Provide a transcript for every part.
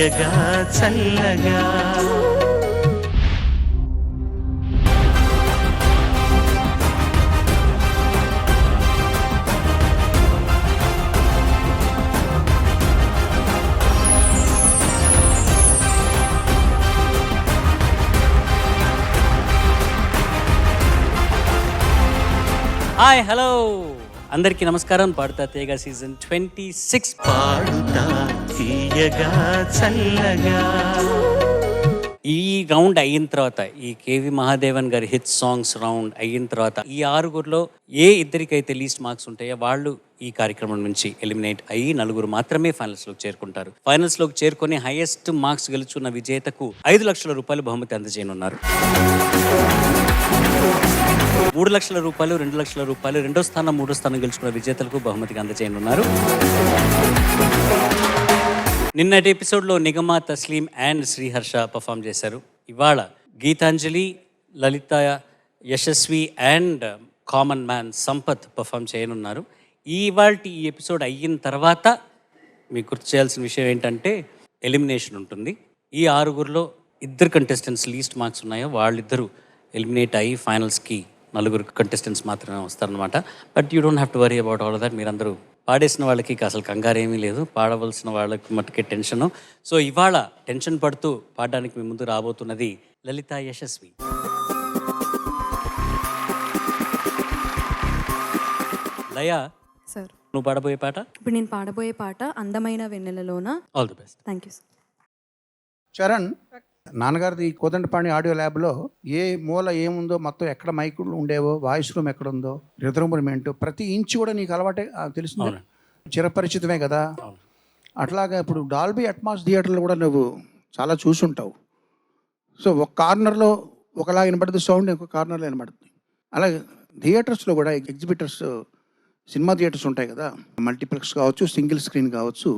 తీయగా చల్లగా. Hi hello అందరికీ నమస్కారం. పాడుతా తీయగా సీజన్ 26 పాడుతా తీయగా చల్లగా. ఈ రౌండ్ అయిన తర్వాత, ఈ కేవి మహాదేవన్ గారి హిట్ సాంగ్స్ రౌండ్ అయిన తర్వాత, ఈ ఆరుగురిలో ఏ ఇద్దరికైతే లీస్ట్ మార్క్స్ ఉంటాయో వాళ్ళు ఈ కార్యక్రమం నుంచి ఎలిమినేట్ అయ్యి నలుగురు మాత్రమే ఫైనల్స్లోకి చేరుకుంటారు. ఫైనల్స్లోకి చేరుకొని హైయెస్ట్ మార్క్స్ గెలుచున్న విజేతకు 5 లక్షల రూపాయలు బహుమతి అందజేయనున్నారు. 3 లక్షల రూపాయలు, 2 లక్షల రూపాయలు, రెండో స్థానం, మూడో స్థానం గెలుచుకున్న విజేతలకు బహుమతిగా అందజేయనున్నారు. నిన్నటి ఎపిసోడ్లో నిగమ, తస్లీం అండ్ శ్రీహర్ష పర్ఫామ్ చేశారు. ఇవాళ Geetanjali, Lalitha, Yashasvi and common man Sampath perform చేయనున్నారు. ఇవాళ ఈ ఎపిసోడ్ అయిన తర్వాత మీకు గుర్తు చేయాల్సిన విషయం ఏంటంటే ఎలిమినేషన్ ఉంటుంది. ఈ ఆరుగురిలో ఇద్దరు కంటెస్టెంట్స్ లీస్ట్ మార్క్స్ ఉన్నాయో వాళ్ళిద్దరూ ఎలిమినేట్ అయ్యి ఫైనల్స్కి నలుగురు కంటెస్టెంట్స్ మాత్రమే వస్తారనమాట. But you don't have to worry about all that. మీరందరూ పాడేసిన వాళ్ళకి అసలు కంగారు ఏమీ లేదు, పాడవలసిన వాళ్ళకి మట్టుకే టెన్షను. సో ఇవాళ టెన్షన్ పడుతూ పాడడానికి మీ ముందు రాబోతున్నది లలిత, యశస్వి. లయ సార్, నువ్వు పాడబోయే పాట? ఇప్పుడు నేను పాడబోయే పాట అందమైన వెన్నెలలోన. All the best. Thank you sir. Charan, నాన్నగారిది కోదండపాణి ఆడియో ల్యాబ్లో ఏ మూల ఏముందో, మొత్తం ఎక్కడ మైకులు ఉండేవో, వాయిస్ రూమ్ ఎక్కడ ఉందో, రిథమ్ ప్రతి ఇంచు కూడా నీకు అలవాటే తెలుస్తుంది, చిరపరిచితమే కదా. అట్లాగా ఇప్పుడు డాల్బీ అట్మాస్ థియేటర్లో కూడా నువ్వు చాలా చూసుంటావు. సో ఒక కార్నర్లో ఒకలా వినపడుతుంది సౌండ్, ఇంకో కార్నర్లో వినపడుతుంది. అలాగే థియేటర్స్లో కూడా ఎగ్జిబిటర్స్, సినిమా థియేటర్స్ ఉంటాయి కదా, మల్టీప్లెక్స్ కావచ్చు, సింగిల్ స్క్రీన్ కావచ్చు,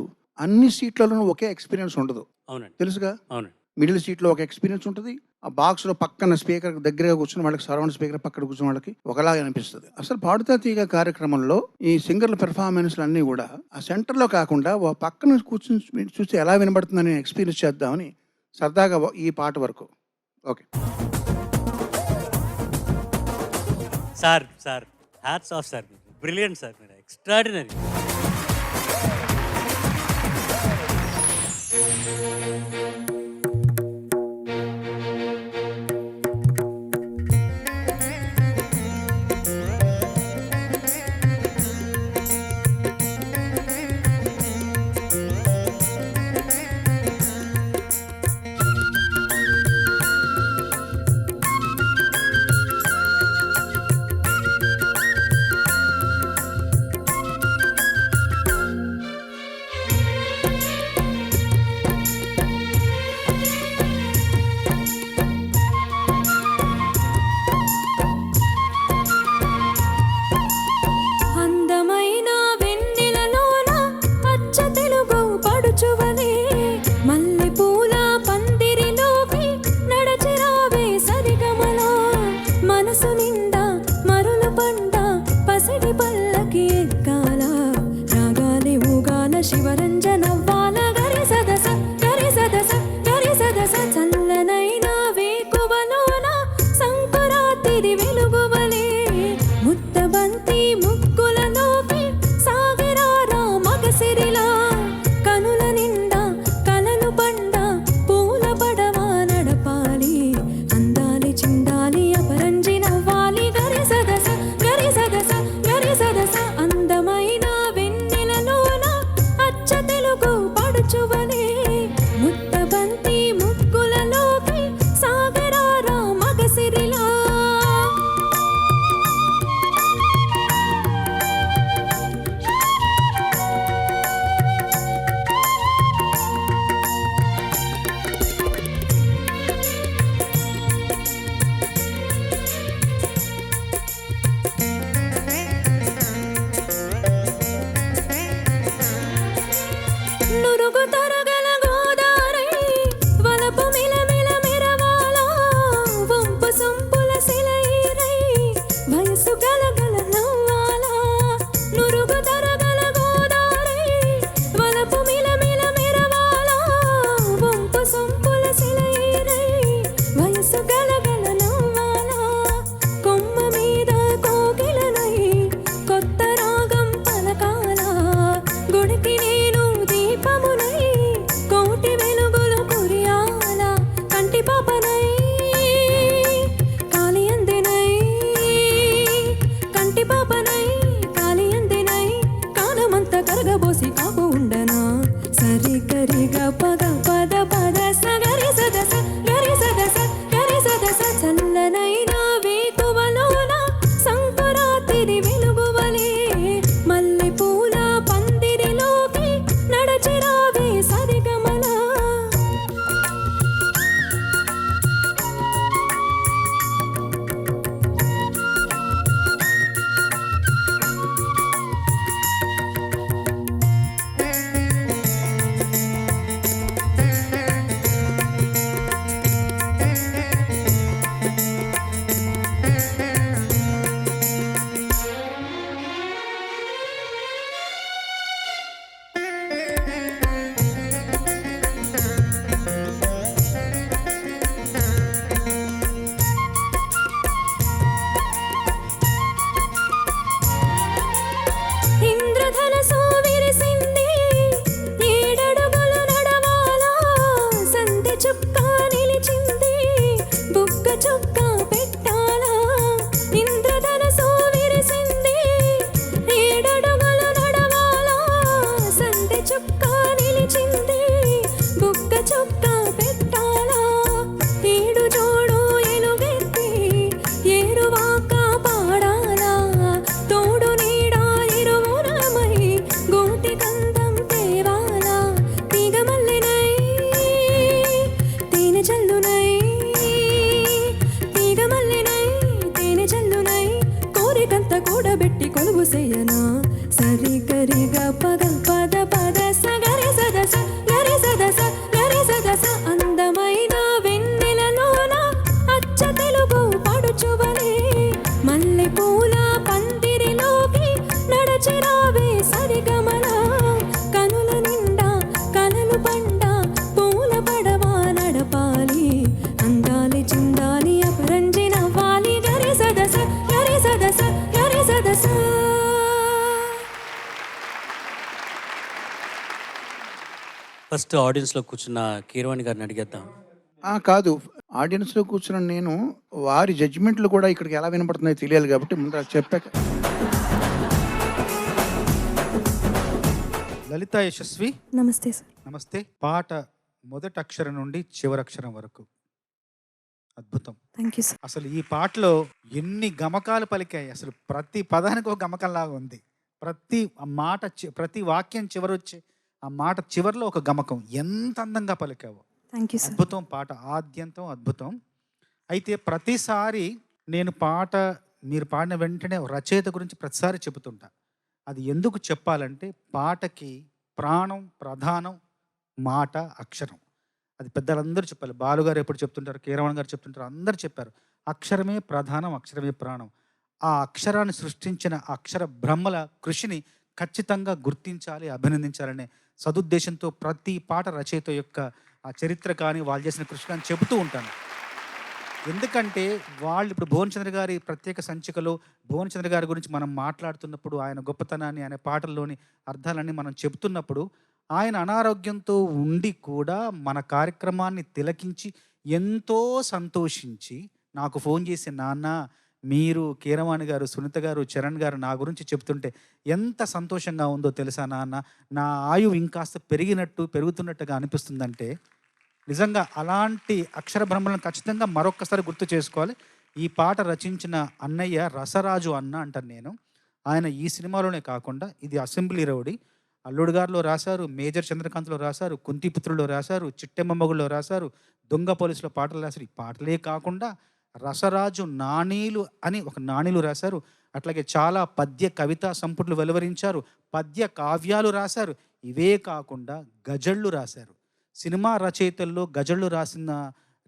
అన్ని సీట్లలోనూ ఒకే ఎక్స్పీరియన్స్ ఉండదు. అవునండి, తెలుసుగా. అవునండి. మిడిల్ సీట్లో ఒక ఎక్స్పీరియన్స్ ఉంటుంది, ఆ బాక్స్లో పక్కన స్పీకర్ దగ్గరగా కూర్చున్న వాళ్ళకి, సరౌండ్ స్పీకర్ పక్కన కూర్చున్న వాళ్ళకి ఒకలాగా అనిపిస్తుంది. అసలు పాడుతా తీగ కార్యక్రమంలో ఈ సింగర్ల పెర్ఫార్మెన్స్లు అన్నీ కూడా ఆ సెంటర్లో కాకుండా ఓ పక్కన కూర్చుని చూస్తే ఎలా వినబడుతుందని ఎక్స్పీరియన్స్ చేద్దామని సరదాగా ఈ పాట వరకు. Okay sir, sir hats off sir, brilliant sir, మీరు ఎక్స్ట్రాడినరీ. చుక్క పెట్టాలా ఇంద్రధనసు విరిసింది 7 అడుగులు నడవాలా సంధి చుక్క నిలిచింది బుక్క చుక్క పెట్టాలా 7 జోడు ఎలుగెత్తి ఏరువాక పాడాలా తోడు నీడ ఇరువురమై గోటి కందం తేవాలా తీగ మల్లెనై తేనె జల్లునై తీగ మల్లెనై తేనె జల్లునై కోరికంత కూడబెట్టి కొలువు చేయనా సరి గరిగ పగ పద పద సగరి సదస గరి సదస గరి సదస అందమైన వెన్నెలలోన అచ్చ తెలుగు పడుచువలే మల్లె పూల పందిరిలోకి నడచిరావే సరిగమల కనుల నిండా కలలు పండ పూల పడవ నడపాలి అందాలి చిందాలి అపరంజి నవ్వాలి గరి సదస గరి సదస గరి సదస. ఫస్ట్ ఆడియన్స్లో కూర్చున్న కీరవాణి గారిని అడిగేద్దాం. కాదు, ఆడియన్స్లో కూర్చున్న నేను వారి జడ్జిమెంట్లు కూడా ఇక్కడికి ఎలా వినపడుతున్నాయో తెలియాలి కాబట్టి ముందు అది చెప్పాక. లలిత యశస్వి, నమస్తే సార్. నమస్తే. పాట మొదటి అక్షరం నుండి చివరి అక్షరం వరకు అద్భుతం. Thank you sir. అసలు ఈ పాటలో ఎన్ని గమకాలు పలికాయి. అసలు ప్రతి పదానికి ఒక గమకంలాగా ఉంది. ప్రతి మాట ప్రతి వాక్యం చివరి వచ్చే ఆ మాట చివరిలో ఒక గమకం. ఎంత అందంగా పలికావు. Thank you sir. అద్భుతం. పాట ఆద్యంతం అద్భుతం. అయితే ప్రతిసారి నేను పాట మీరు పాడిన వెంటనే రచయిత గురించి ప్రతిసారి చెబుతుంటా. అది ఎందుకు చెప్పాలంటే పాటకి ప్రాణం ప్రధానం మాట అక్షరం. అది పెద్దలందరూ చెప్పాలి. బాలుగారు ఎప్పుడు చెప్తుంటారు, కీరవాణి గారు చెప్తుంటారు, అందరూ చెప్పారు అక్షరమే ప్రధానం, అక్షరమే ప్రాణం. ఆ అక్షరాన్ని సృష్టించిన అక్షర బ్రహ్మల కృషిని ఖచ్చితంగా గుర్తించాలి, అభినందించాలనే సదుద్దేశంతో ప్రతి పాట రచయిత యొక్క ఆ చరిత్ర కానీ వాళ్ళు చేసిన కృషి కానీ చెబుతూ ఉంటాను. ఎందుకంటే వాళ్ళు ఇప్పుడు భువనచంద్ర గారి ప్రత్యేక సంచికలో భువనచంద్ర గారి గురించి మనం మాట్లాడుతున్నప్పుడు ఆయన గొప్పతనాన్ని, ఆయన పాటల్లోని అర్థాలన్నీ మనం చెబుతున్నప్పుడు ఆయన అనారోగ్యంతో ఉండి కూడా మన కార్యక్రమాన్ని తిలకించి ఎంతో సంతోషించి నాకు ఫోన్ చేసి, నాన్న మీరు కీరవాణి గారు, సునీత గారు, చరణ్ గారు నా గురించి చెప్తుంటే ఎంత సంతోషంగా ఉందో తెలుసా నాన్న, నా ఆయువు ఇంకాస్త పెరుగుతున్నట్టుగా అనిపిస్తుందంటే నిజంగా అలాంటి అక్షర బ్రహ్మలను ఖచ్చితంగా మరొక్కసారి గుర్తు చేసుకోవాలి. ఈ పాట రచించిన అన్నయ్య రసరాజు అన్న అంటాను నేను. ఆయన ఈ సినిమాలోనే కాకుండా ఇది అసెంబ్లీ రౌడీ, అల్లుడు గారిలో రాశారు, మేజర్ చంద్రకాంత్లో రాశారు, కుంతిపుత్రులో రాశారు, చిట్టెమ్మమ్మగుల్లో రాశారు, దొంగ పోలీసులో పాటలు రాశారు. ఈ పాటలే కాకుండా రసరాజు నాణీలు అని ఒక నాణీలు రాశారు. అట్లాగే చాలా పద్య కవితా సంపుట్లు వెలువరించారు, పద్య కావ్యాలు రాశారు. ఇవే కాకుండా గజళ్ళు రాశారు. సినిమా రచయితల్లో గజళ్ళు రాసిన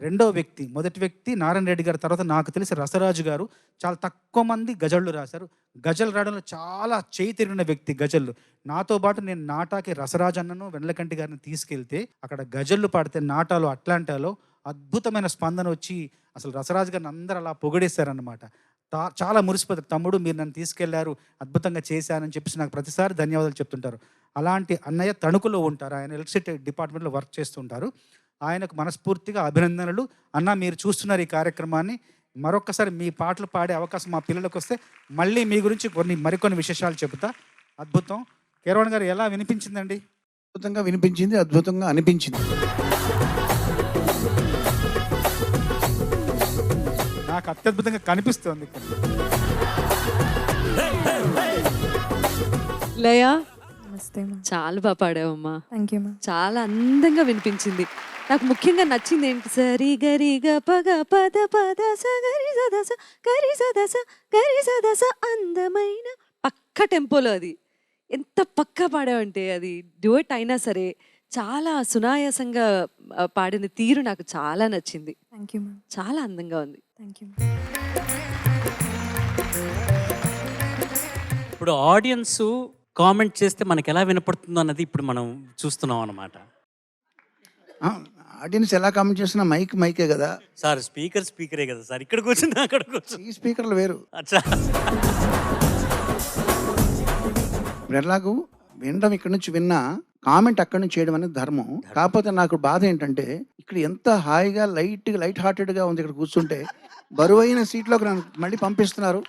రెండో వ్యక్తి, మొదటి వ్యక్తి నారాయణ రెడ్డి గారి తర్వాత నాకు తెలిసి రసరాజు గారు. చాలా తక్కువ మంది గజళ్ళు రాశారు. గజల్ రాయడంలో చాలా చేయి తిరిగిన వ్యక్తి గజళ్ళు. నాతో పాటు నేను నాటాకి రసరాజు అన్నను వెన్నెలకంటి గారిని తీసుకెళ్తే అక్కడ గజళ్ళు పాడితే నాటాలో అట్లాంటాలో అద్భుతమైన స్పందన వచ్చి అసలు రసరాజు గారిని అందరూ అలా పొగిడేశారనమాట. చాలా మురిసిపోతారు, తమ్ముడు మీరు నన్ను తీసుకెళ్లారు, అద్భుతంగా చేశానని చెప్పేసి నాకు ప్రతిసారి ధన్యవాదాలు చెప్తుంటారు. అలాంటి అన్నయ్య తణుకులో ఉంటారు, ఆయన ఎలక్ట్రిసిటీ డిపార్ట్మెంట్లో వర్క్ చేస్తుంటారు. ఆయనకు మనస్ఫూర్తిగా అభినందనలు. అన్న మీరు చూస్తున్నారు ఈ కార్యక్రమాన్ని, మరొక్కసారి మీ పాటలు పాడే అవకాశం మా పిల్లలకు వస్తే మళ్ళీ మీ గురించి మరికొన్ని విశేషాలు చెబుతా. అద్భుతం. కీరవాణి గారు ఎలా వినిపించిందండి? అద్భుతంగా వినిపించింది, అద్భుతంగా అనిపించింది. నాకు అత్యద్భుతంగా కనిపిస్తుంది. లయా, నమస్తే మా. చాలా బాగా పాడావమ్మా. థ్యాంక్ యూ మా. చాలా అందంగా వినిపించింది. నాకు ముఖ్యంగా నచ్చింది ఏంటి, సరి గరి గ పగ పద పద స గరి సదస గరి సదస గరి సదస అందమైన పక్క టెంపోలో అది ఎంత పక్కా పాడావంటే, అది డ్యూయట్ అయినా సరే చాలా సునాయాసంగా పాడిన తీరు నాకు చాలా నచ్చింది. థ్యాంక్ యూ మా. చాలా అందంగా ఉంది. Thank you. ఇప్పుడు ఆడియన్స్ కామెంట్ చేస్తే మనకి ఎలా వినపడుతుందో అన్నది ఇప్పుడు మనం చూస్తున్నాం అన్నమాట. ఆడియన్స్ ఎలా కామెంట్ చేసినా మైకే కదా సార్. స్పీకరే కదా సార్. ఇక్కడ కూర్చున్నా అక్కడ కూర్చున్నా ఈ స్పీకర్లు వేరు. అచ్చా, ఇప్పుడు ఎలాగూ వినడం ఇక్కడ నుంచి విన్నా కామెంట్ అక్కడి నుంచి చేయడం అనేది ధర్మం. కాకపోతే నాకు బాధ ఏంటంటే ఇక్కడ ఎంత హాయిగా లైట్ హార్టెడ్గా ఉంది, ఇక్కడ కూర్చుంటే బరువైన సీట్లోకి నన్ను మళ్ళీ పంపిస్తున్నారు.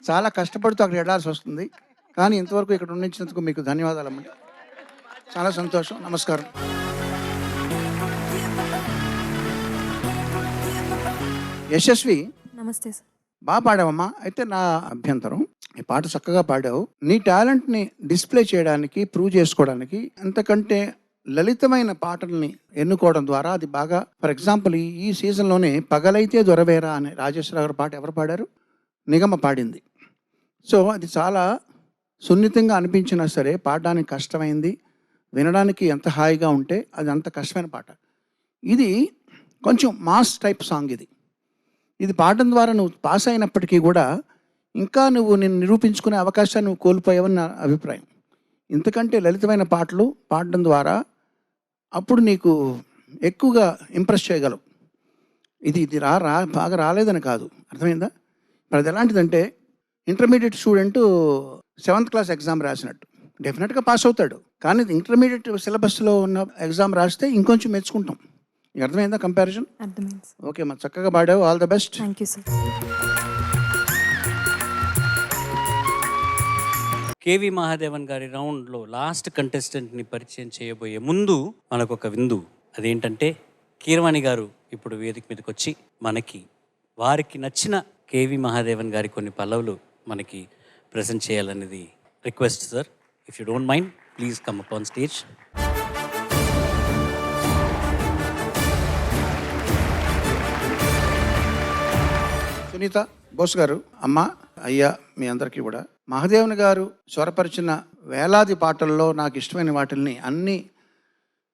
చాలా కష్టపడుతూ అక్కడ వెళ్ళాల్సి వస్తుంది. కానీ ఇంతవరకు ఇక్కడ ఉండించినందుకు మీకు ధన్యవాదాలమ్మా. చాలా సంతోషం. నమస్కారం. యశస్వి, నమస్తే సార్. బాగా పాడావమ్మా. అయితే నా అభ్యంతరం, ఈ పాట చక్కగా పాడావు. నీ టాలెంట్ని డిస్ప్లే చేయడానికి, ప్రూవ్ చేసుకోవడానికి ఎంతకంటే లలితమైన పాటల్ని ఎన్నుకోవడం ద్వారా అది బాగా, ఫర్ ఎగ్జాంపుల్ ఈ సీజన్లోనే పగలైతే దొరవేరా అనే రాజేశ్వరరావు గారి పాట ఎవరు పాడారు? నిగమ పాడింది. సో అది చాలా సున్నితంగా అనిపించినా సరే పాడడానికి కష్టమైంది, వినడానికి ఎంత హాయిగా ఉంటే అది అంత కష్టమైన పాట. ఇది కొంచెం మాస్ టైప్ సాంగ్. ఇది పాడడం ద్వారా నువ్వు పాస్ అయినప్పటికీ కూడా ఇంకా నువ్వు నిన్ను నిరూపించుకునే అవకాశాన్ని నువ్వు కోల్పోయావని నా అభిప్రాయం. ఇంతకంటే లలితమైన పాటలు పాడడం ద్వారా అప్పుడు నీకు ఎక్కువగా ఇంప్రెస్ చేయగలవు. ఇది బాగా రాలేదని కాదు, అర్థమైందా? మరి అది ఎలాంటిదంటే intermediate student 7th class exam రాసినట్టు డెఫినెట్గా పాస్ అవుతాడు. కానీ ఇంటర్మీడియట్ సిలబస్లో ఉన్న ఎగ్జామ్ రాస్తే ఇంకొంచెం మెచ్చుకుంటాం. నీకు అర్థమైందా కంపారిజన్? అర్థమైంది సార్. ఓకే, మరి చక్కగా పాడావు. All the best. Thank you sir. KV Mahadevan గారి రౌండ్లో లాస్ట్ కంటెస్టెంట్ని పరిచయం చేయబోయే ముందు మనకొక విందు. అదేంటంటే కీరవాణి గారు ఇప్పుడు వేదిక మీదకి వచ్చి మనకి వారికి నచ్చిన కేవి మహాదేవన్ గారి కొన్ని పల్లవులు మనకి ప్రజెంట్ చేయాలనేది request sir. If you don't mind please come up on stage. Sunita Bose garu, అమ్మ, అయ్యా, మీ అందరికీ కూడా మహాదేవన్ గారు స్వరపరిచిన వేలాది పాటల్లో నాకు ఇష్టమైన వాటిల్ని అన్నీ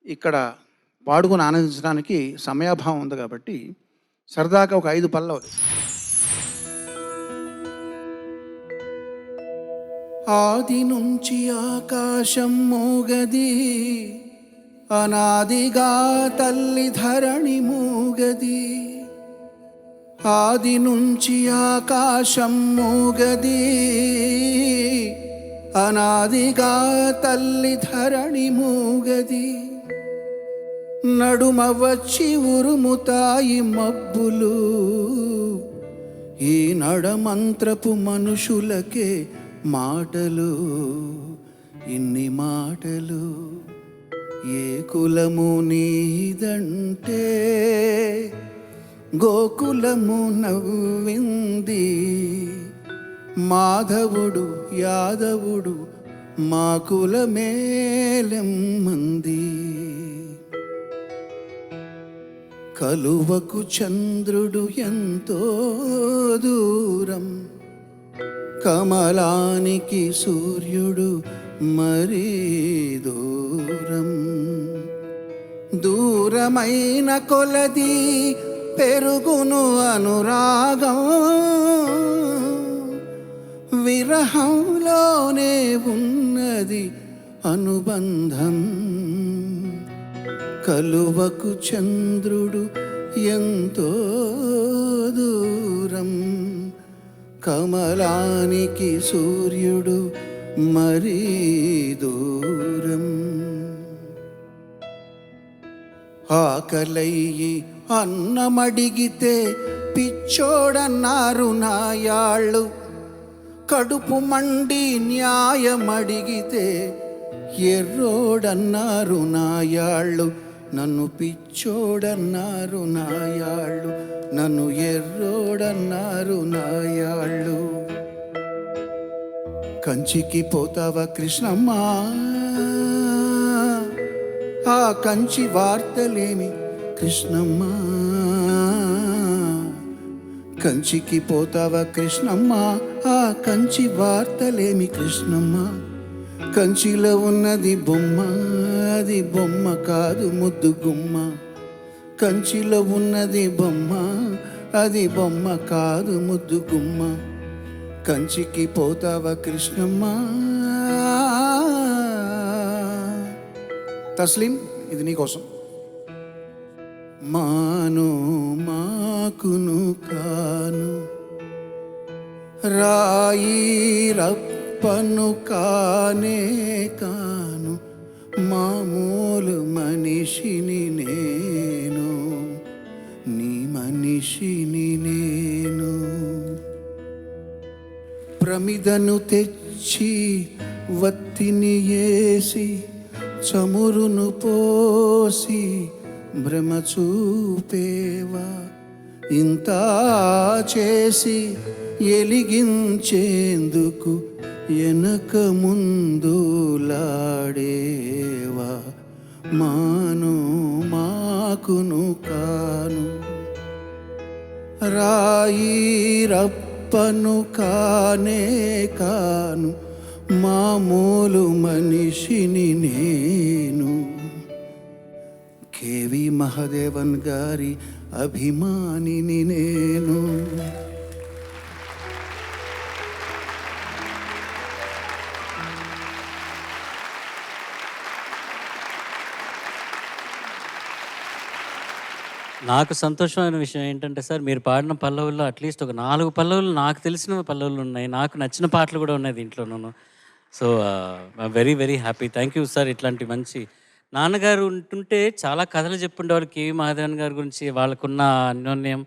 ఇక్కడ పాడుకుని ఆనందించడానికి సమయాభావం ఉంది కాబట్టి సరదాగా ఒక 5 పల్లవులు. ఆది నుంచి ఆకాశం మోగది, అనాదిగా తల్లి ధరణి మూగది. ఆది నుంచి ఆకాశం మోగది, అనాదిగా తల్లి ధరణి మూగది. నడుమ వచ్చి ఉరుముతాయి మబ్బులు, ఈ నడమంత్రపు మనుషులకే మాటలు, ఇన్ని మాటలు. ఏ కులము నీదంటే గోకులము నవ్వింది, మాధవుడు యాదవుడు మా కులమేలెమ్మంది. కలువకు చంద్రుడు ఎంతో దూరం, కమలానికి సూర్యుడు మరీ దూరం. దూరమైన కొలది పెరుగును అనురాగం, విరహంలోనే ఉన్నది అనుబంధం. కలువకు చంద్రుడు ఎంతో దూరం, కమలానికి సూర్యుడు మరీ దూరం. ఆకలయ్యి అన్నమడిగితే పిచ్చోడన్నారు నాయాళ్ళు, కడుపు మండి న్యాయమడిగితే ఎర్రోడన్నారు నాయాళ్ళు. నన్ను పిచ్చోడన్నారు నాయాళ్ళు, నన్ను ఎర్రోడన్నారు నాయాళ్ళు. కంచికి పోతావా కృష్ణమ్మ, ఆ కంచి వార్తలేమి కృష్ణమ్మ. కంచికి పోతావా కృష్ణమ్మ, ఆ కంచి వార్తలేమి కృష్ణమ్మ. కంచిలో ఉన్నది బొమ్మ, అది బొమ్మ కాదు ముద్దు గుమ్మ. కంచిలో ఉన్నది బొమ్మ, అది బొమ్మ కాదు ముద్దు గుమ్మ. కంచికి పోతావా కృష్ణమ్మ. తస్లీం, ఇది నీకోసం. మాను మాకును కాను, రాయి రప్పను కానే కాను. మామూలు మనిషిని నేను, నీ మనిషిని నేను. ప్రమిదను తెచ్చి వత్తిని వేసి చమురును పోసి భ్రమ చూపేవా, ఇంత చేసి ఎలిగించేందుకు వెనక ముందులాడేవా, మాను మాకును కాను రాయి రప్పను కానే కాను, మామూలు మనిషిని నేను. కేవి మహాదేవన్ గారి అభిమానిని నేను. నాకు సంతోషమైన విషయం ఏంటంటే సార్, మీరు పాడిన పల్లవుల్లో అట్లీస్ట్ ఒక 4 పల్లవులు నాకు తెలిసిన పల్లవులు ఉన్నాయి, నాకు నచ్చిన పాటలు కూడా ఉన్నాయి దీంట్లోనూ. So very very happy. Thank you sir. ఇట్లాంటి మంచి నాన్నగారు ఉంటుంటే చాలా కథలు చెప్పుండేవారు కేవి మహాదేవన్ గారి గురించి, వాళ్ళకున్న అన్యోన్యం,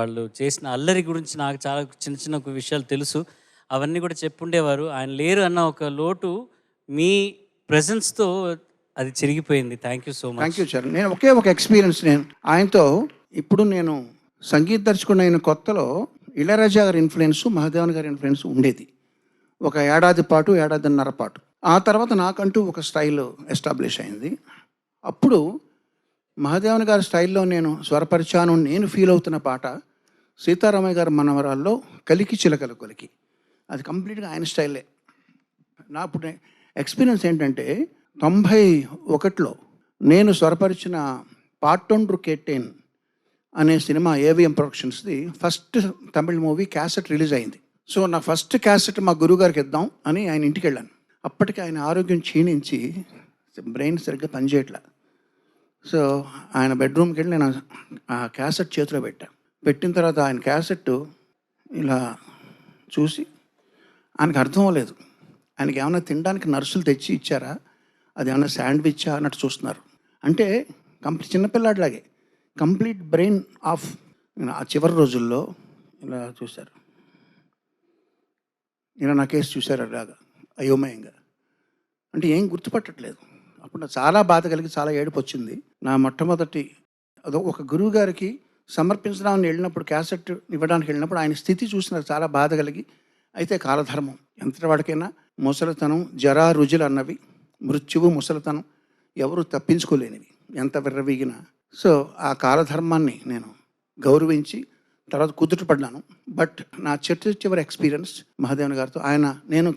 వాళ్ళు చేసిన అల్లరి గురించి నాకు చాలా చిన్న చిన్న విషయాలు తెలుసు. అవన్నీ కూడా చెప్పుండేవారు. ఆయన లేరు అన్న ఒక లోటు మీ ప్రెజెన్స్తో అది చిరిగిపోయింది. Thank you so much. Thank you sir. నేను ఒకే ఒక ఎక్స్పీరియన్స్, నేను ఆయనతో ఇప్పుడు నేను సంగీత దర్శకుడు అయిన కొత్తలో ఇళయరాజా గారి ఇన్ఫ్లుయెన్స్, మహాదేవన్ గారి ఇన్ఫ్లుయెన్స్ ఉండేది. ఒక ఏడాదిన్నర పాటు. ఆ తర్వాత నాకంటూ ఒక స్టైల్ ఎస్టాబ్లిష్ అయింది. అప్పుడు మహాదేవన్ గారి స్టైల్లో నేను స్వరపరిచాను. నేను ఫీల్ అవుతున్న పాట సీతారామయ్య గారి మనవరాల్లో కలికి చిలకల కొలికి. అది కంప్లీట్గా ఆయన స్టైలే. నా ఇప్పుడు ఎక్స్పీరియన్స్ ఏంటంటే 91లో నేను స్వరపరిచిన పాట్టొండ్రు కేట్టేన్ అనే సినిమా ఏవిఎం ప్రొడక్షన్స్ది first Tamil movie cassette release అయింది. సో నా ఫస్ట్ క్యాసెట్ మా గురువుగారికి ఇద్దాం అని ఆయన ఇంటికి వెళ్ళాను. అప్పటికి ఆయన ఆరోగ్యం క్షీణించి బ్రెయిన్ సరిగ్గా పనిచేయట్లా. సో ఆయన బెడ్రూమ్కి వెళ్ళి నేను ఆ క్యాసెట్ చేతిలో పెట్టిన తర్వాత ఆయన క్యాసెట్ ఇలా చూసి ఆయనకు అర్థం అవ్వలేదు. ఆయనకి ఏమైనా తినడానికి నర్సులు తెచ్చి ఇచ్చారా, అది ఏమైనా శాండ్విచ్చా అన్నట్టు చూస్తున్నారు. అంటే చిన్నపిల్లాడిలాగే కంప్లీట్ బ్రెయిన్ ఆఫ్. ఆ చివరి రోజుల్లో ఇలా చూశారు, ఇలా నా కేసు చూశారు అలాగా అయోమయంగా. అంటే ఏం గుర్తుపట్టట్లేదు. అప్పుడు నాకు చాలా బాధ కలిగి చాలా ఏడుపు వచ్చింది. నా మొట్టమొదటి ఒక గురువు గారికి సమర్పించడానికి వెళ్ళినప్పుడు, క్యాసెట్ ఇవ్వడానికి వెళ్ళినప్పుడు ఆయన స్థితి చూసి నాకు చాలా బాధ కలిగి, అయితే కాలధర్మం ఎంతటి వాడికైనా ముసలితనం జరా రుజులు అన్నవి, మృత్యువు ముసలితనం ఎవరు తప్పించుకోలేనివి ఎంత విర్రవీగినా. సో ఆ కాలధర్మాన్ని నేను గౌరవించి తర్వాత కుదుటపడ్డాను. బట్ నా చివరి ఎక్స్పీరియన్స్ మహాదేవన్ గారితో నేను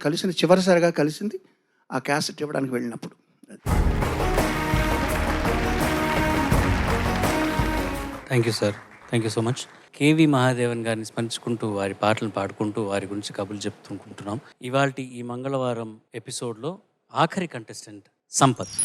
చివరిసారిగా కలిసింది ఆ క్యాసెట్ ఇవ్వడానికి వెళ్ళినప్పుడు. Thank you sir. Thank you so much. K V Mahadevan గారిని స్మరించుకుంటూ, వారి పాటలు పాడుకుంటూ, వారి గురించి కబుర్లు చెప్తుంటున్నాం. ఇవాల్టి ఈ మంగళవారం ఎపిసోడ్లో ఆఖరి కంటెస్టెంట్ సంపత్.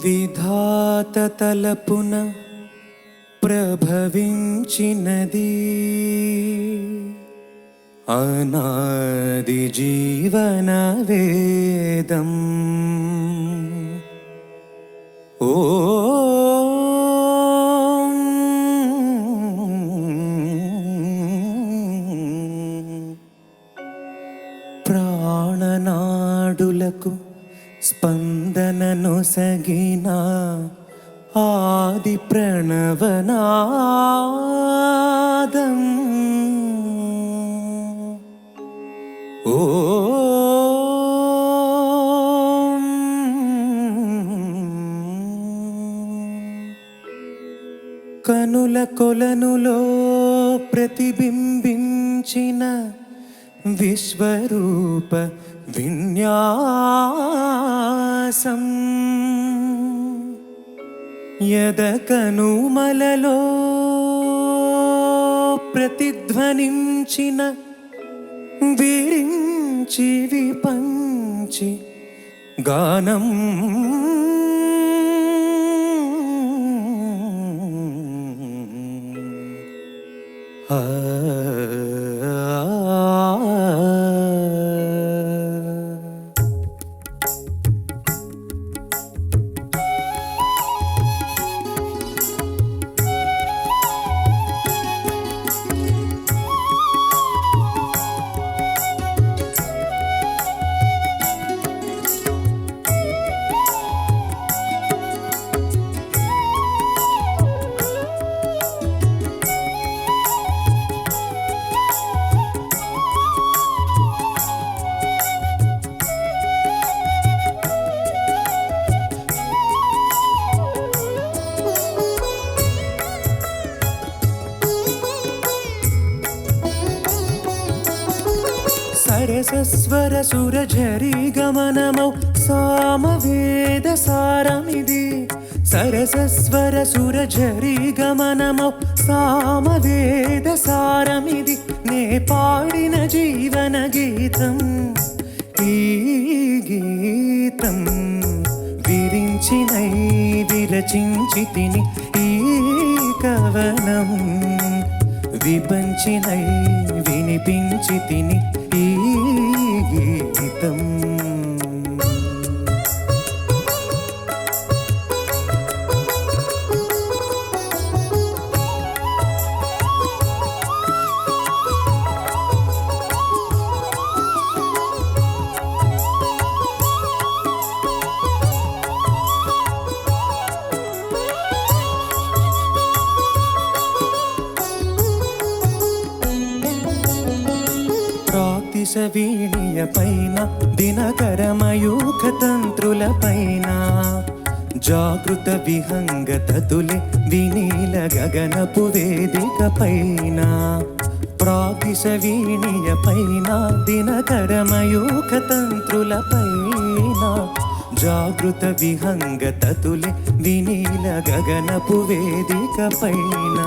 విధాత తలపున ప్రభవించినది అనాది జీవన వేదం. ఓ ప్రాణనాడులకు స్పందనను సగిన ఆది ప్రణవనాదం. ఓ కనుల కొలనులో ప్రతిబింబించిన విశ్వరూప విన్యాసం యదకనుమలలో ప్రతిధ్వనించిన విరించి విపంచి గానం సరసస్వర సురఝరి గమనమౌ సామవేద సారమిది సరసస్వర సురఝరి గమనమౌ సామవేద సారమిది నే పాడిన జీవన గీతం ఈ గీతం విరించినై విరచించి తిని ఈ కవనం విపంచినై వినిపించి తిని ఈ గీతం వీణియ పైన దినకరమయూఖ తంత్రుల పైన జాగృత విహంగతతులే వినీల గగనపు వేదిక పైన ప్రాపిస వీణియ పైన దినకరమయూఖ తంత్రుల పైన జాగృత విహంగతతులే వినీల గగనపు వేదిక పైన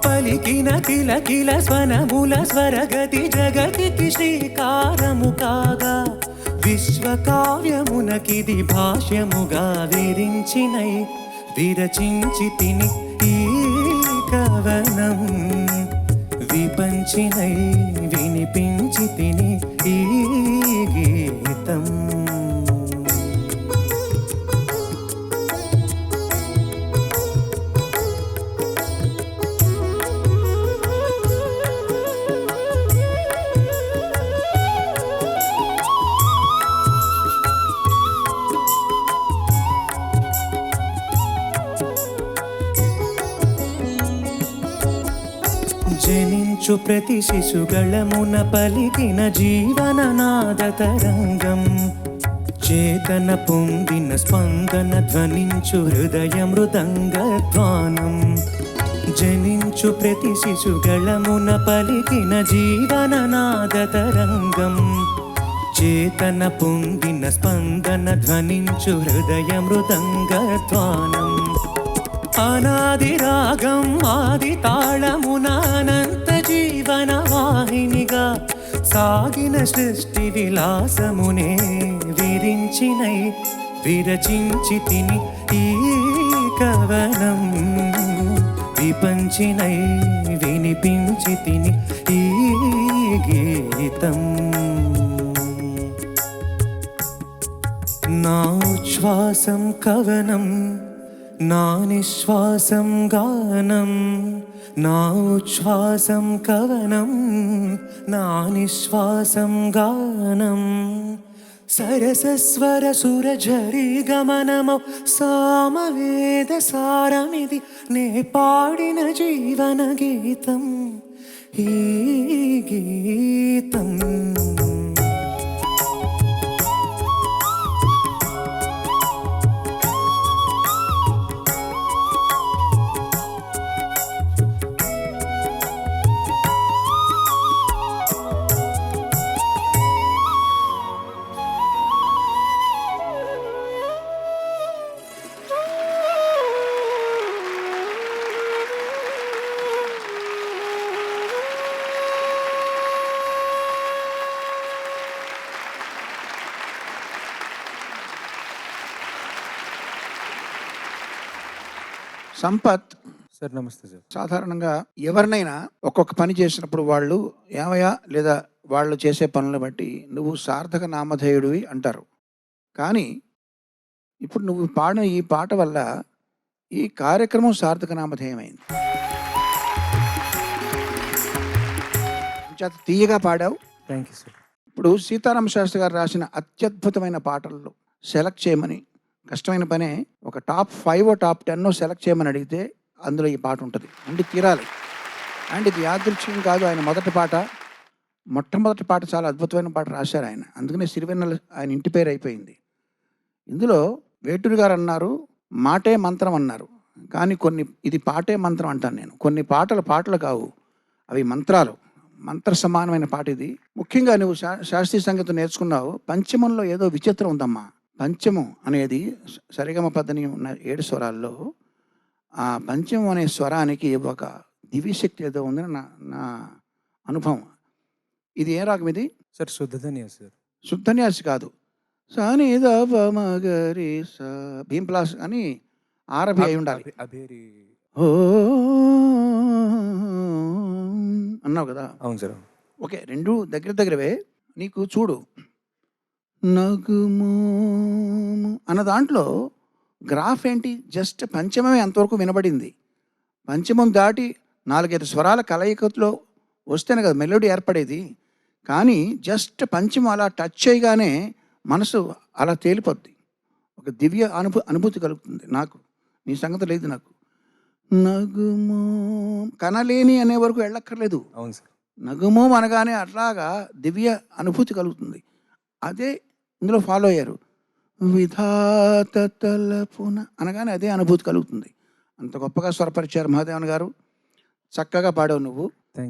పలికిన కిల కిల స్వనముల స్వరగతి జగతికి శ్రీకారము కాగా విశ్వకావ్యమునకిది భాష్యముగా విరించినై విరచించి తిని ఈ కవనం విపంచినై వినిపించి తిని ఈ గీతం జనించు ప్రతి శిశుగళమున పలికిన జీవననాద తరంగం చేతన పొందిన స్పందన ధ్వనించు హృదయ మృదంగధ్వానం జనించు ప్రతి శిశుగళమున పలికిన జీవననాద తరంగం చేతన పొందిన స్పందన ధ్వనించు హృదయ మృదంగధ్వానం అనాది రాగం ఆది తాళమున అనంత జీవన వాహినిగా సాగిన సృష్టి విలాసమునే విరించినై విరచించి తిని ఈ కవనం విపంచినై వినిపించి తిని ఈ గీతం నా ఉచ్ఛ్వాసం కవనం నా నిశ్వాసం గానం నా ఉచ్ఛ్వాసం కవనం నా నిశ్వాసం గానం సరసస్వర సురఝరి గమనమౌ సామవేద సారమిది నే పాడిన జీవన గీతం ఈ గీతం సంపత్ సార్ నమస్తే సార్. సాధారణంగా ఎవరినైనా ఒక్కొక్క పని చేసినప్పుడు వాళ్ళు ఏమయ్యా లేదా వాళ్ళు చేసే పనులను బట్టి నువ్వు సార్థక నామధేయుడివి అంటారు. కానీ ఇప్పుడు నువ్వు పాడిన ఈ పాట వల్ల ఈ కార్యక్రమం సార్థక నామధేయమైంది. చేత తీయగా పాడావు. Thank you sir. ఇప్పుడు సీతారామ శాస్త్రి గారు రాసిన అత్యద్భుతమైన పాటల్లో సెలెక్ట్ చేయమని, కష్టమైన పనే, ఒక టాప్ 5 టాప్ 10 సెలెక్ట్ చేయమని అడిగితే అందులో ఈ పాట ఉంటుంది, ఉండి తీరాలి. అండ్ ఇది యాదృచ్ఛికం కాదు, ఆయన మొట్టమొదటి పాట చాలా అద్భుతమైన పాట రాశారు ఆయన. అందుకనే సిరివెన్నెల ఆయన ఇంటి పేరు అయిపోయింది. ఇందులో వేటూరి గారు అన్నారు మాటే మంత్రం అన్నారు, కానీ ఇది పాటే మంత్రం అంటాను నేను. కొన్ని పాటలు కావు, అవి మంత్రాలు, మంత్ర సమానమైన పాట ఇది. ముఖ్యంగా నువ్వు శాస్త్రీయ సంగీతం నేర్చుకున్నావు. పంచమంలో ఏదో విచిత్రం ఉందమ్మా. పంచమం అనేది సరిగమ పద్దని ఉన్న 7 స్వరాల్లో ఆ పంచమం అనే స్వరానికి ఒక దివ్యశక్తి ఏదో ఉందని నా అనుభవం. ఇది ఏ రాగం ఇది? Sir శుద్ధధనియా sir. శుద్ధన్యాసి కాదు, సాని మగరి భీంప్లాస్ అని ఆరభి అయి ఉండాలి. అభేరి. ఓ అన్నావు కదా. అవును సార్. ఓకే, రెండు దగ్గరవే. నీకు చూడు, నగుము అన్న దాంట్లో గ్రాఫ్ ఏంటి? జస్ట్ పంచమమే అంతవరకు వినబడింది. పంచమం దాటి 4-5 స్వరాల కలయికలో వస్తేనే కదా మెలోడీ ఏర్పడేది. కానీ జస్ట్ పంచమం అలా టచ్ చేయగానే మనసు అలా తేలిపోద్ది, ఒక దివ్య అనుభూతి కలుగుతుంది. నాకు నీ సంగతి లేదు. నాకు నగుమో కనలేని అనే వరకు వెళ్ళక్కర్లేదు. అవును సార్. నగుమో అనగానే అట్లాగా దివ్య అనుభూతి కలుగుతుంది. అదే ఇందులో ఫాలో అయ్యారు. విధాత తలపున అనగానే అదే అనుభూతి కలుగుతుంది. అంత గొప్పగా స్వరపరిచారు మహాదేవన్ గారు. చక్కగా పాడావు నువ్వు,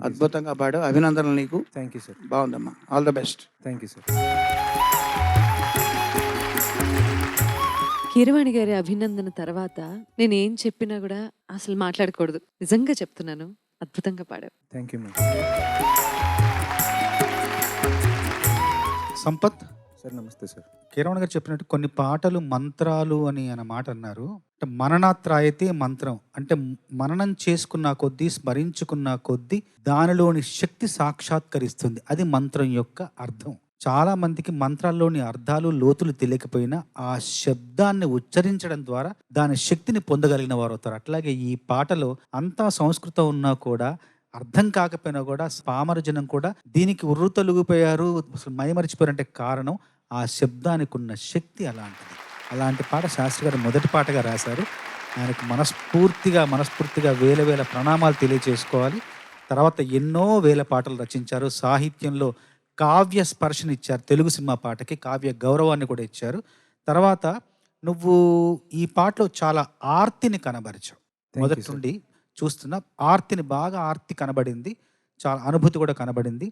అద్భుతంగా పాడావు. అభినందనలు నీకు. Thank you sir. బాగుందమ్మా, all the best. Thank you sir. Keeravani గారి అభినందన తర్వాత నేను ఏం చెప్పినా కూడా అసలు మాట్లాడకూడదు. నిజంగా చెప్తున్నాను, అద్భుతంగా పాడావు. Thank you ma'am. Sampath sir నమస్తే సార్. కీరవాణి గారు చెప్పినట్టు కొన్ని పాటలు మంత్రాలు అని అన్న మాట అన్నారు. అంటే మననాత్రాయితే మంత్రం అంటే మననం చేసుకున్న కొద్దీ, స్మరించుకున్న కొద్దీ దానిలోని శక్తి సాక్షాత్కరిస్తుంది. అది మంత్రం యొక్క అర్థం. చాలా మందికి మంత్రాల్లోని అర్థాలు లోతులు తెలియకపోయినా ఆ శబ్దాన్ని ఉచ్చరించడం ద్వారా దాని శక్తిని పొందగలిగిన వారు అవుతారు. అట్లాగే ఈ పాటలో అంతా సంస్కృతం ఉన్నా కూడా, అర్థం కాకపోయినా కూడా, పామర జనం కూడా దీనికి ఉర్రుతలుగిపోయారు, అసలు మైమరిచిపోయారంటే కారణం ఆ శబ్దానికి ఉన్న శక్తి అలాంటిది. అలాంటి పాట శాస్త్రి గారు మొదటి పాటగా రాశారు. ఆయనకు మనస్ఫూర్తిగా వేల ప్రణామాలు తెలియజేసుకోవాలి. తర్వాత ఎన్నో వేల పాటలు రచించారు. సాహిత్యంలో కావ్య స్పర్శనిచ్చారు. తెలుగు సినిమా పాటకి కావ్య గౌరవాన్ని కూడా ఇచ్చారు. తర్వాత నువ్వు ఈ పాటలో చాలా ఆర్తిని కనబరిచావు. మొదటి నుండి చూస్తున్నా ఆర్తి కనబడింది, చాలా అనుభూతి కూడా కనబడింది.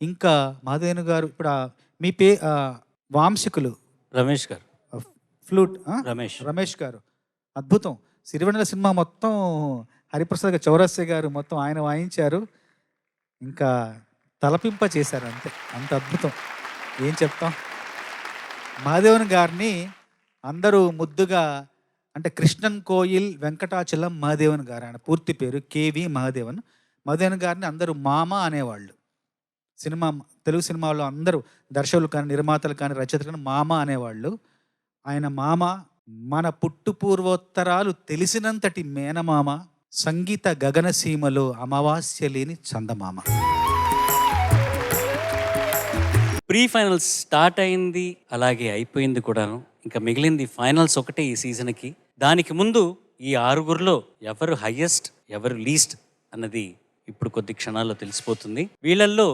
ఇంకా మహాదేవన్ గారు ఇప్పుడు మీ వాంశికులు రమేష్ గారు, ఫ్లూట్ రమేష్ గారు అద్భుతం. సిరివెన్నెల సినిమా మొత్తం హరిప్రసాద్ గారు, చౌరస్య గారు మొత్తం ఆయన వాయించారు. ఇంకా తలపింప చేశారు, అంత అద్భుతం. ఏం చెప్తాం. మహాదేవన్ గారిని అందరూ ముద్దుగా అంటే కృష్ణన్ కోయిల్ వెంకటాచలం మహాదేవన్ గారు, ఆయన పూర్తి పేరు కేవి మహాదేవన్. మహాదేవన్ గారిని అందరూ మామ అనేవాళ్ళు. తెలుగు సినిమాలో అందరూ దర్శకులు కానీ, నిర్మాతలు కానీ, రచయితలు కానీ మామ అనేవాళ్ళు. ఆయన మామ మన పూర్వోత్తరాలు తెలిసినంతటి మేనమామ, సంగీత గగనసీమలో అమావాస్య లేని చందమామ. ప్రీ ఫైనల్స్ స్టార్ట్ అయింది, అలాగే అయిపోయింది కూడాను. ఇంకా మిగిలింది ఫైనల్స్ ఒకటే ఈ సీజన్కి. దానికి ముందు ఈ 6గురిలో ఎవరు హైయెస్ట్, ఎవరు లీస్ట్ అన్నది ఇప్పుడు కొద్ది క్షణాల్లో తెలిసిపోతుంది. వీళ్ళల్లో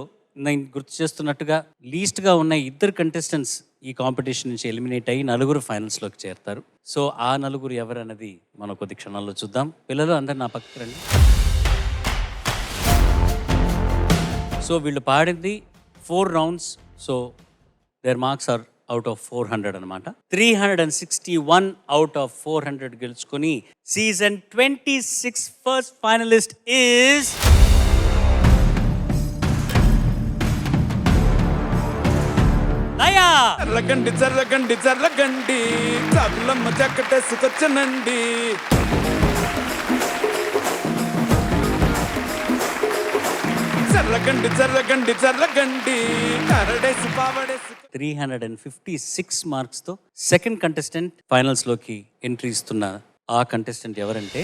నేను గుర్తు చేస్తున్నట్టుగా లీస్ట్గా ఉన్న 2 కంటెస్టెంట్స్ ఈ కాంపిటీషన్ నుంచి ఎలిమినేట్ అయ్యి 4 ఫైనల్స్లోకి చేరుతారు. సో ఆ 4 ఎవరు అన్నది మనం కొద్ది క్షణాల్లో చూద్దాం. పిల్లలు అందరు నా పక్కకు రండి. సో వీళ్ళు పాడింది 4 rounds. So their marks are out of 400 అనమాట. 361 అవుట్ ఆఫ్ 400 గెలుచుకొని సీజన్ 26 ఫస్ట్ ఫైనలిస్ట్ ఈజ్ జర్రగండి చాకులమ్మ చక్కటేసుకొచ్చనండి. జర్రగండి జర్రగండి జర్రగండి కరడేసి పావడేసి 356 మార్క్స్తో సెకండ్ కంటెస్టెంట్ ఫైనల్స్లోకి ఎంట్రీ ఇస్తున్న ఆ కంటెస్టెంట్ ఎవరంటే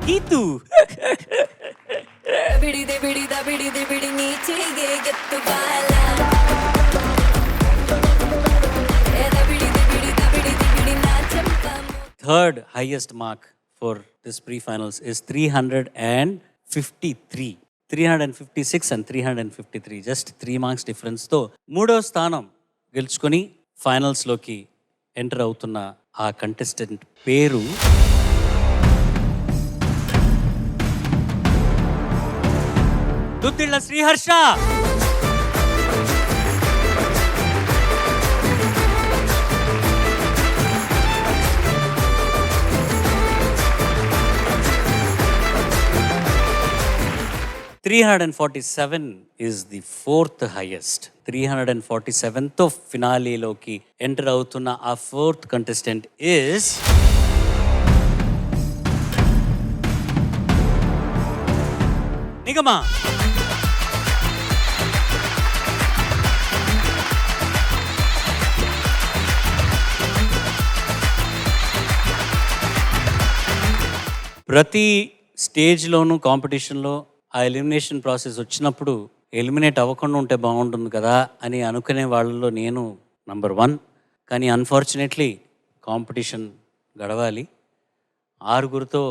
గీతు. ಬಿಡಿದೆ ಬಿಡಿದ ಬಿಡಿದೆ ಬಿಡಿ ನೀಚೆಗೆ ಎತ್ತು ಬಾಲ ಎದ ಬಿಡಿದೆ ಬಿಡಿದ ಬಿಡಿದೆ ಬಿಡಿ ನಾಚಂಪ Third highest mark for this pre-finals is 353. 356 and 353. Just 3 marks difference తో మూడో స్థానం గెలుచుకొని ఫైనల్స్లోకి ఎంటర్ అవుతున్న ఆ కంటెస్టెంట్ పేరు Duddilla Sriharsha. $347 is the fourth highest. 347తో ఫినాలీలోకి ఎంటర్ అవుతున్న ఆ ఫోర్త్ కంటెస్టెంట్ is నిగమా. ప్రతి స్టేజ్లోనూ కాంపిటీషన్లో ఆ ఎలిమినేషన్ ప్రాసెస్ వచ్చినప్పుడు ఎలిమినేట్ అవ్వకుండా ఉంటే బాగుంటుంది కదా అని అనుకునే వాళ్ళలో నేను నంబర్ 1. కానీ అన్ఫార్చునేట్లీ కాంపిటీషన్ గడవాలి. 6గురితో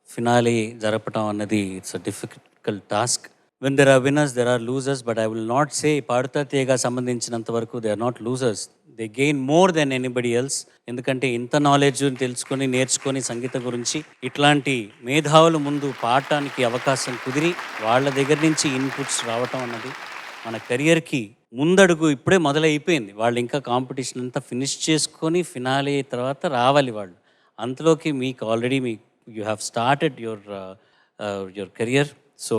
ఫినాలే జరపడం అన్నది it's a difficult task. When there are winners there are losers, but I will not say Paduta Theeyaga సంబంధించినంత వరకు they are not losers, they gain more than anybody else. ఎందుకంటే ఇంత నాలెడ్జ్ తెలుసుకొని నేర్చుకొని సంగీతం గురించి ఇట్లాంటి మేధావుల ముందు పాడటానికి అవకాశం కుదిరి వాళ్ళ దగ్గర నుంచి ఇన్పుట్స్ రావటం అన్నది మన కెరియర్కి ముందడుగు ఇప్పుడే మొదలైపోయింది. వాళ్ళు ఇంకా కాంపిటీషన్ అంతా ఫినిష్ చేసుకొని ఫినాలే తర్వాత రావాలి వాళ్ళు. అంతలోకి మీకు already you have started your career. So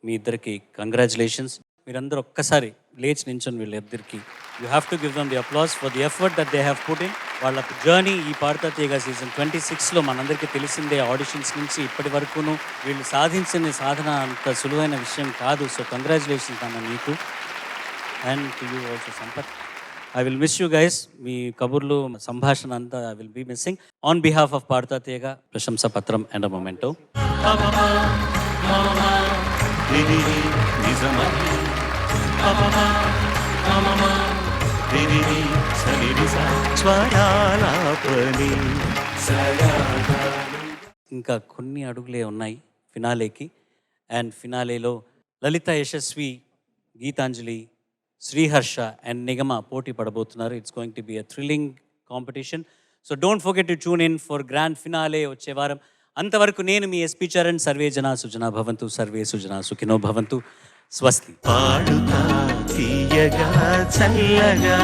మీ ఇద్దరికి కంగ్రాచులేషన్స్. మీరందరూ ఒక్కసారి లేచి నించొని వీళ్ళిద్దరికి you have to give them the applause for the effort that they have put in. వాళ్ళ జర్నీ ఈ పాడుతా తీయగా సీజన్ 26లో మనందరికీ తెలిసిందే. ఆడిషన్స్ నుంచి ఇప్పటి వరకును వీళ్ళు సాధించిన సాధన అంత సులువైన విషయం కాదు. సో కంగ్రాచులేషన్స్ అన్న మీకు and to you also Sampath. I will miss you guys. మీ కబుర్లు సంభాషణ అంతా I will be missing. On behalf of Paduta Theeyaga ప్రశంసా పత్రం అండ్ అ మొమెంటో. ఇంకా కొన్ని అడుగులే ఉన్నాయి ఫినాలేకి. అండ్ ఫినాలేలో లలిత యశస్వి, గీతాంజలి, శ్రీహర్ష అండ్ నిగమ పోటీ పడబోతున్నారు. It's going to be a thrilling competition. So don't forget to tune in for grand finale వచ్చే వారం. అంతవరకు నేను మీ ఎస్పీ చరణ్. సర్వే జనా సుజనా భవంతు, సర్వే సుజనా సుఖినో భవంతు. స్వస్తి. పాడుతా తీయగా చల్లగా